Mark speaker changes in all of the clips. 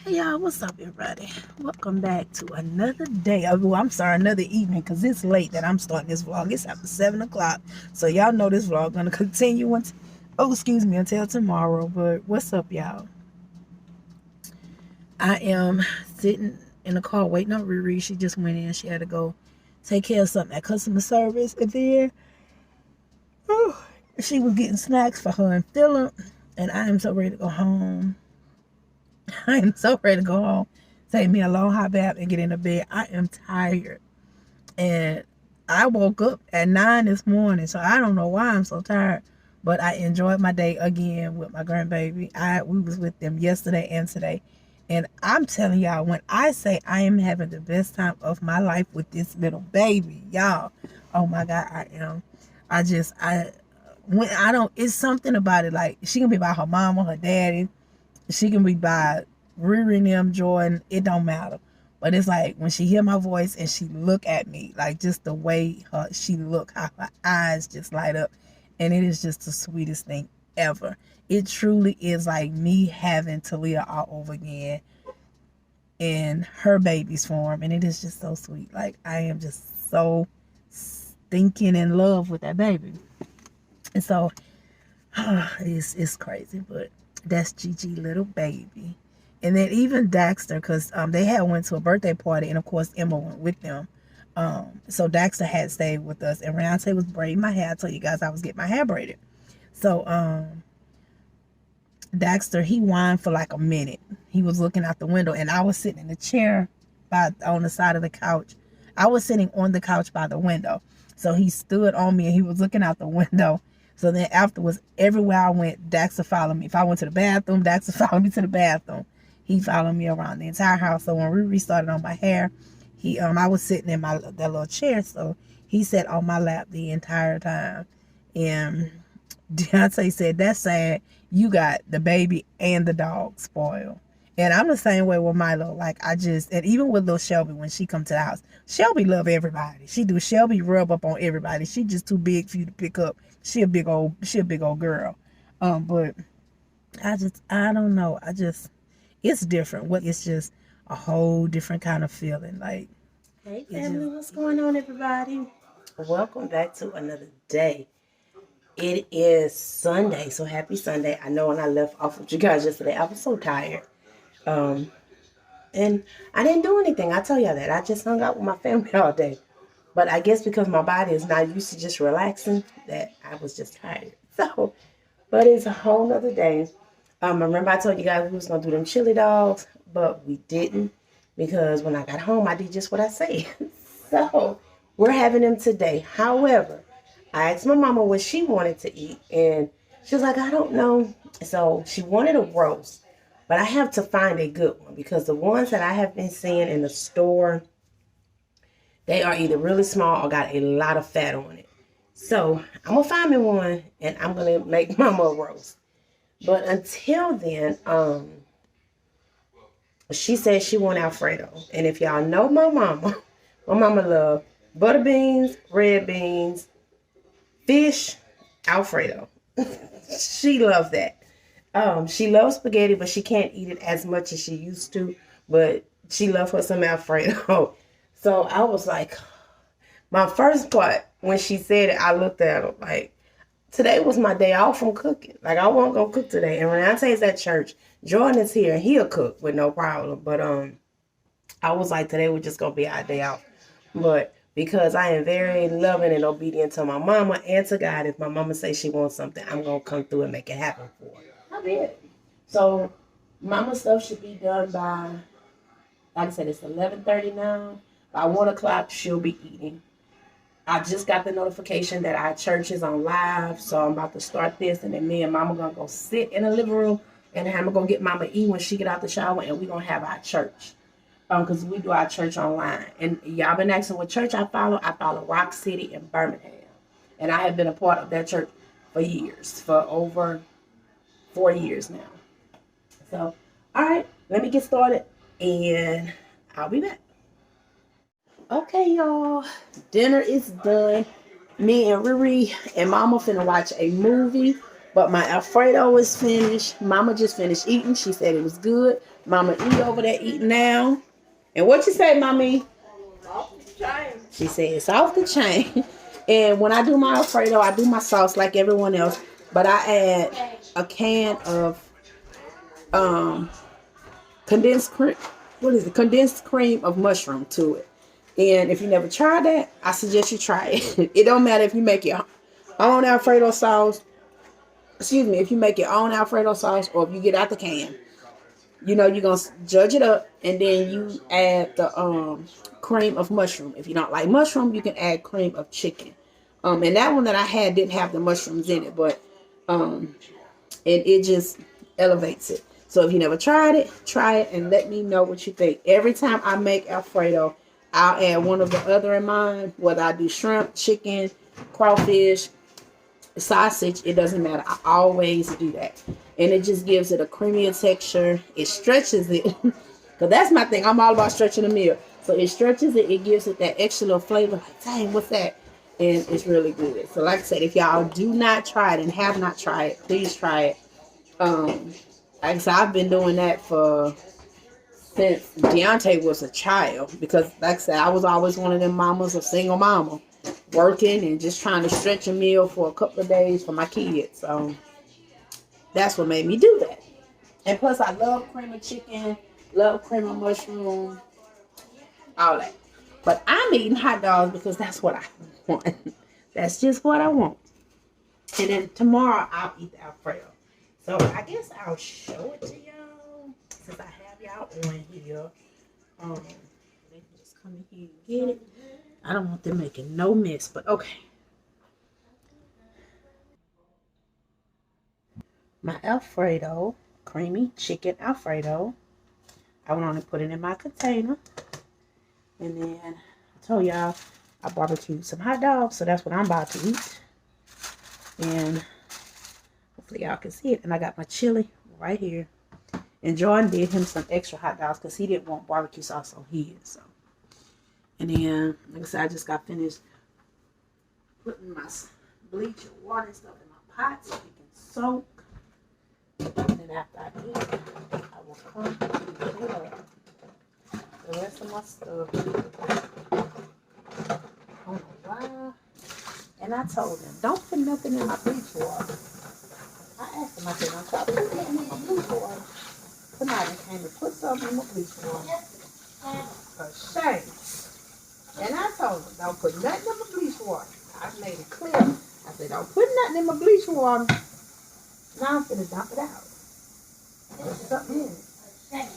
Speaker 1: Hey y'all, what's up everybody? Welcome back to another day. Oh, I'm sorry, another evening, because it's late that I'm starting this vlog. It's after 7 o'clock. So y'all know this vlog gonna continue until tomorrow. But what's up, y'all? I am sitting in the car waiting on Riri. She just went in. She had to go take care of something at customer service. And then she was getting snacks for her and Philip. And I am so ready to go home. I am so ready to go home, take me a long hot bath, and get into bed. I am tired. And I woke up at 9 this morning, so I don't know why I'm so tired. But I enjoyed my day again with my grandbaby. We was with them yesterday and today. And I'm telling y'all, when I say I am having the best time of my life with this little baby, y'all, oh my God, I am. It's something about it. Like, she can be by her mama, her daddy. She can be by Riri and them, Jordan. It don't matter. But it's like when she hear my voice and she look at me, like just the way she look, how her eyes just light up. And it is just the sweetest thing ever. It truly is like me having Talia all over again in her baby's form. And it is just so sweet. Like, I am just so stinking in love with that baby. And so it's crazy, but that's Gigi little baby. And then even Daxter, because they had went to a birthday party, and of course Emma went with them. So Daxter had stayed with us, and Riante was braiding my hair. I told you guys I was getting my hair braided. So Daxter, he whined for like a minute. He was looking out the window, and I was sitting in the chair on the side of the couch. I was sitting on the couch by the window. So he stood on me, and he was looking out the window. So then afterwards, everywhere I went, Daxter followed me. If I went to the bathroom, Daxter followed me to the bathroom. He followed me around the entire house. So when Riri started on my hair, I was sitting in that little chair, so he sat on my lap the entire time. And Deontay said, "That's sad. You got the baby and the dog spoiled." And I'm the same way with Milo. Like, and even with little Shelby, when she come to the house, Shelby love everybody. She do. Shelby rub up on everybody. She just too big for you to pick up. She a big old girl. But I don't know. It's different. It's just a whole different kind of feeling. Like, hey family, what's going on, everybody? Welcome back to another day. It is Sunday, so happy Sunday. I know when I left off with you guys yesterday, I was so tired. And I didn't do anything. I tell y'all that. I just hung out with my family all day. But I guess because my body is not used to just relaxing, that I was just tired. So, but it's a whole nother day. Remember I told you guys we was going to do them chili dogs, but we didn't, because when I got home, I did just what I said. So, we're having them today. However, I asked my mama what she wanted to eat, and she was like, I don't know. So, she wanted a roast, but I have to find a good one, because the ones that I have been seeing in the store, they are either really small or got a lot of fat on it. So, I'm going to find me one, and I'm going to make mama a roast. But until then, she said she want Alfredo. And if y'all know my mama love butter beans, red beans, fish, Alfredo. She loves that. She loves spaghetti, but she can't eat it as much as she used to. But she loves her some Alfredo. So I was like, my first part, when she said it, I looked at her like, today was my day off from cooking. Like, I wasn't going to cook today. And when I say it's at church, Jordan is here and he'll cook with no problem. But I was like, today was just going to be our day off. But because I am very loving and obedient to my mama and to God, if my mama says she wants something, I'm going to come through and make it happen for her. I did. So, mama stuff should be done by, like I said, it's 11:30 now. By 1 o'clock, she'll be eating. I just got the notification that our church is on live, so I'm about to start this, and then me and mama gonna go sit in the living room, and then I'm gonna get Mama E when she get out the shower, and we gonna have our church, because we do our church online. And y'all been asking what church I follow. I follow Rock City in Birmingham, and I have been a part of that church for years, for over 4 years now. So, all right, let me get started, and I'll be back. Okay, y'all, dinner is done. Me and Riri and Mama finna watch a movie, but my Alfredo is finished. Mama just finished eating. She said it was good. Mama E over there eating now. And what you say, Mommy?
Speaker 2: Off the chain.
Speaker 1: She said it's off the chain. And when I do my Alfredo, I do my sauce like everyone else. But I add a can of condensed cream. What is it? Condensed cream of mushroom to it. And if you never tried that, I suggest you try it. It don't matter if you make your own Alfredo sauce. Excuse me, if you make your own Alfredo sauce or if you get out the can. You know, you're going to judge it up, and then you add the cream of mushroom. If you don't like mushroom, you can add cream of chicken. And that one that I had didn't have the mushrooms in it, but and it just elevates it. So if you never tried it, try it and let me know what you think. Every time I make Alfredo, I'll add one of the other in mine, whether I do shrimp, chicken, crawfish, sausage, it doesn't matter. I always do that. And it just gives it a creamier texture. It stretches it. Because that's my thing. I'm all about stretching the meal. So it stretches it. It gives it that extra little flavor. Like, dang, what's that? And it's really good. So like I said, if y'all do not try it and have not tried it, please try it. Like I said, I've been doing that since Deontay was a child. Because like I said, I was always one of them mamas, a single mama, working and just trying to stretch a meal for a couple of days for my kids. So that's what made me do that. And plus I love cream of chicken, love cream of mushroom, all that. But I'm eating hot dogs because that's what I want. That's just what I want. And then tomorrow I'll eat the Alfredo. So I guess I'll show it to y'all since I have y'all on here. They can just come in here and get it. I don't want them making no mess, but okay. My Alfredo, creamy chicken Alfredo. I went on and put it in my container. And then I told y'all I barbecued some hot dogs, so that's what I'm about to eat. And hopefully y'all can see it. And I got my chili right here. And Jordan did him some extra hot dogs because he didn't want barbecue sauce on his. So. And then, like I said, I just got finished putting my bleach and water and stuff in my pot so it can soak. And then after I do it, I will come and put up the rest of my stuff. I don't know why. And I told them, don't put nothing in my bleach water. I asked them, I said, don't put nothing in my bleach water. Somebody came and put something in my bleach water. A shame. And I told them, don't put nothing in my bleach water. I made it clear. I said, don't put nothing in my bleach water. Now I'm finna dump it out. There's something in it.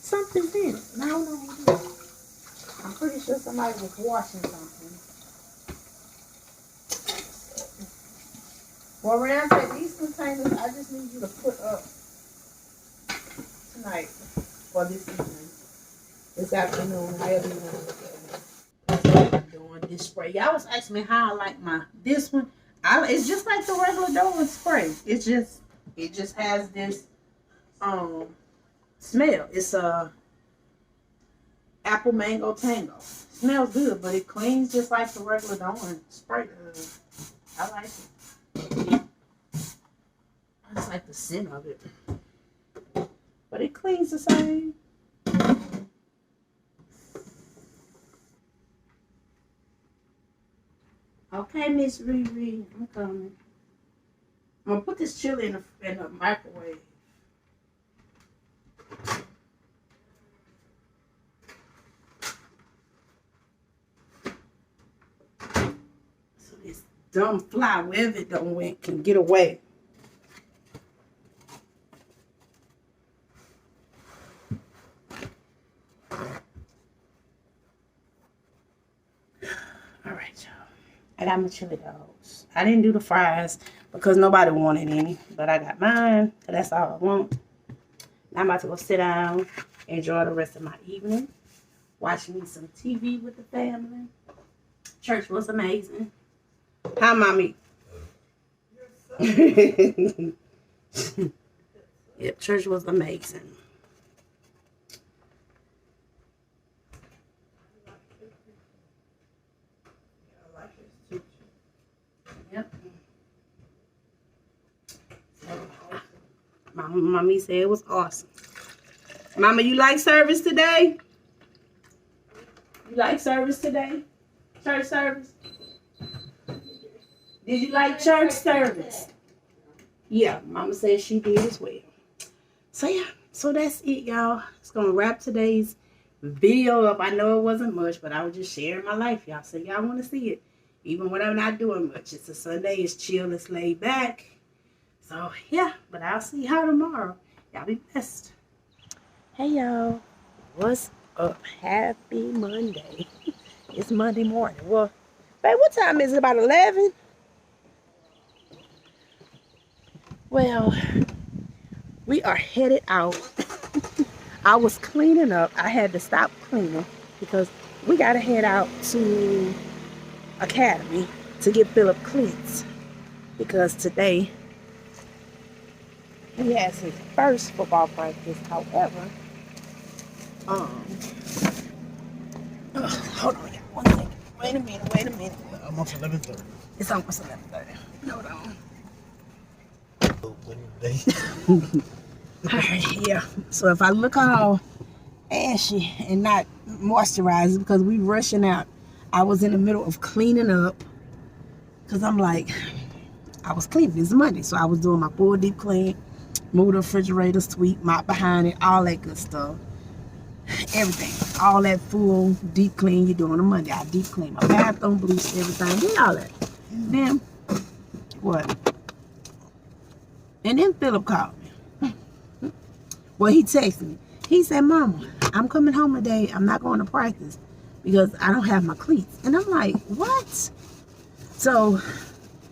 Speaker 1: Something's in it. And I don't know what it is. I'm pretty sure somebody was washing something. Well, Ramsay, these containers, I just need you to put up tonight or this evening. This afternoon, however you want to look at it. That's what I'm doing. This spray. Y'all was asking me how I like this one. It's just like the regular Dover spray. It just has this smell. It's apple mango tango. Smells good, but it cleans just like the regular Dover spray does. I like it. I just like the scent of it. But it cleans the same. Okay, Miss Riri, I'm coming. I'm gonna put this chili in the microwave. So this dumb fly, wherever it don't went, can get away. All right, y'all. I got my chili dogs. I didn't do the fries because nobody wanted any, but I got mine. So that's all I want. Now I'm about to go sit down, enjoy the rest of my evening, watch me some TV with the family. Church was amazing. Hi, Mommy. Yep, church was amazing. Yep. My mommy said it was awesome. Mama, you like service today? You like service today? Church service? Did you like church service? Yeah, Mama said she did as well. So yeah, so that's it, y'all. It's gonna wrap today's video up. I know it wasn't much, but I was just sharing my life, y'all. So y'all want to see it, even when I'm not doing much. It's a Sunday. It's chill. It's laid back. So yeah, but I'll see y'all tomorrow. Y'all be blessed. Hey y'all, what's up? Happy Monday. It's Monday morning. Well, babe, what time is it? About 11? Well, we are headed out. I was cleaning up. I had to stop cleaning because we got to head out to Academy to get Philip cleats, because today he has his first football practice. However, hold on, y'all. 1 second. Wait a minute.
Speaker 3: Almost 11:30.
Speaker 1: It's almost 11:30. Hold on. Alright, yeah. So if I look all ashy and not moisturized, because we rushing out. I was in the middle of cleaning up, because I'm like, I was cleaning. It's Monday, so I was doing my full deep clean, move the refrigerator, sweep, mop behind it, all that good stuff. Everything, all that full deep clean you do on a Monday. I deep clean my bathroom, bleach everything, did all that. Then what? And then Philip called me. Well, he texted me. He said, Mama, I'm coming home today. I'm not going to practice because I don't have my cleats. And I'm like, what? So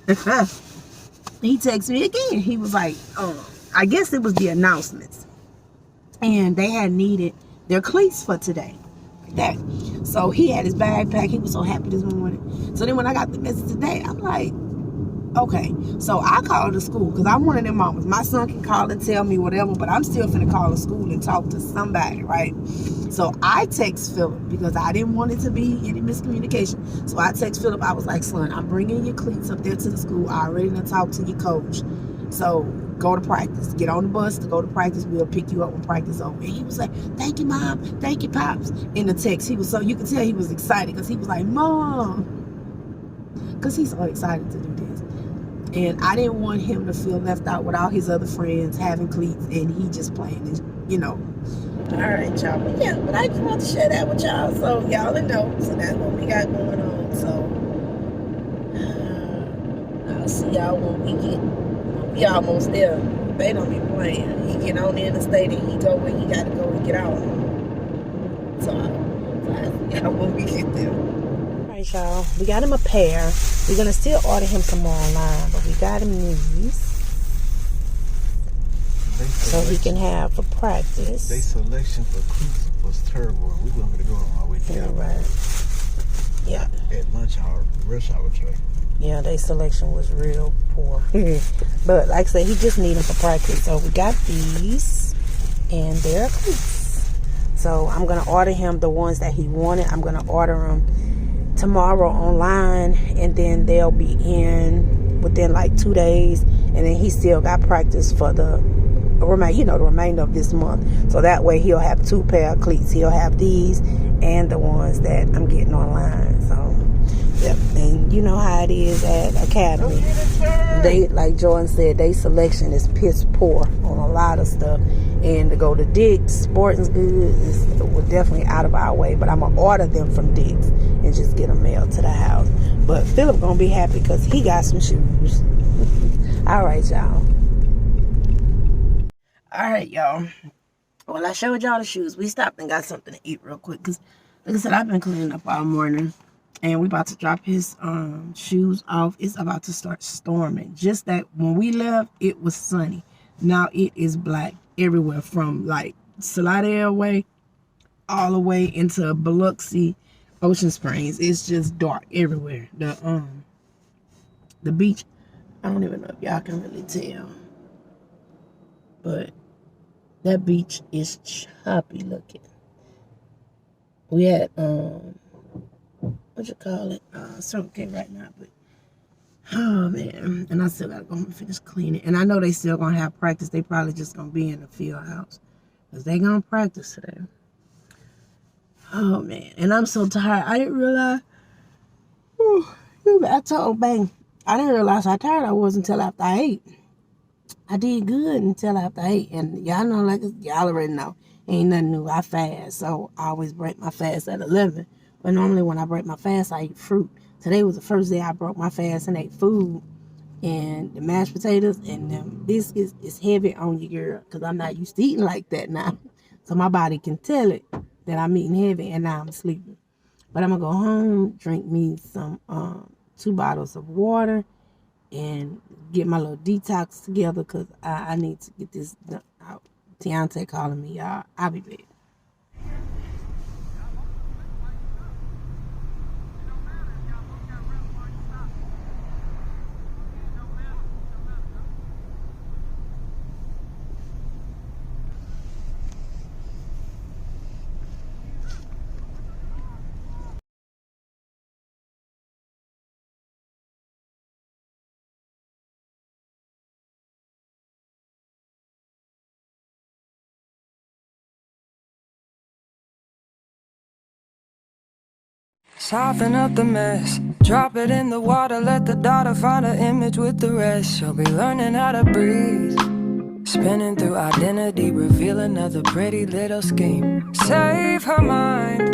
Speaker 1: he texted me again. He was like, I guess it was the announcements. And they had needed their cleats for today. So he had his bag packed. He was so happy this morning. So then when I got the message today, I'm like, okay. So I called the school because I'm one of them mamas. My son can call and tell me whatever, but I'm still finna call the school and talk to somebody, right? So I text Philip because I didn't want it to be any miscommunication. So I text Philip. I was like, son, I'm bringing your cleats up there to the school. I already done talked to your coach. So go to practice. Get on the bus to go to practice. We'll pick you up when practice over. And he was like, thank you, Mom. Thank you, Pops. In the text, he was so, you could tell he was excited because he was like, Mom. Because he's so excited to do this. And I didn't want him to feel left out with all his other friends having cleats and he just playing this, you know. All right, y'all. But yeah, but I just want to share that with y'all so y'all know. So that's what we got going on. So I'll see y'all when we get. We almost there. They don't be playing. He get on the interstate and he go where he got to go and get out. So I'll see y'all when we get there. Alright, y'all. We got him a pair. We're going to still order him some more online, but we got him these. So he can have for practice.
Speaker 3: Their selection for cleats was terrible. We weren't going to go on our way to
Speaker 1: right. Yeah.
Speaker 3: At lunch hour, rush hour trade.
Speaker 1: Yeah, their selection was real poor. But like I said, he just need them for practice. So we got these, and they're cleats. So I'm going to order him the ones that he wanted. I'm going to order them tomorrow online, and then they'll be in within like 2 days. And then he still got practice for the remainder of this month. So that way he'll have 2 pair of cleats. He'll have these and the ones that I'm getting online. So yep, and you know how it is at Academy. They, like Jordan said, they selection is piss poor on a lot of stuff. And to go to Dick's Sporting Goods was definitely out of our way. But I'm gonna order them from Dick's and just get them mailed to the house. But Philip gonna be happy because he got some shoes. All right, y'all. All right, y'all. Well, I showed y'all the shoes. We stopped and got something to eat real quick because, like I said, I've been cleaning up all morning. And we about to drop his shoes off. It's about to start storming. Just that when we left, it was sunny. Now it is black everywhere from like Slidell way all the way into Biloxi, Ocean Springs. It's just dark everywhere. The beach, I don't even know if y'all can really tell, but that beach is choppy looking. We had what you call it? Circle K right now, but oh man, and I still gotta go home and finish cleaning. And I know they still gonna have practice. They probably just gonna be in the field house Because they gonna practice today. Oh, man. And I'm so tired. I didn't realize. I told Bang, I didn't realize how tired I was until after I ate. I did good until after I ate. And y'all know, like, y'all already know, ain't nothing new. I fast. So I always break my fast at 11. But normally when I break my fast, I eat fruit. Today was the first day I broke my fast and ate food. And the mashed potatoes and the biscuits is heavy on you, girl. Because I'm not used to eating like that now. So my body can tell it that I'm eating heavy and now I'm sleeping. But I'm going to go home, drink me some 2 bottles of water, and get my little detox together because I need to get this done out. Fiance calling me, y'all. I'll be back.
Speaker 4: Soften up the mess, drop it in the water, let the daughter find her image with the rest. She'll be learning how to breathe, spinning through identity, reveal another pretty little scheme. Save her mind,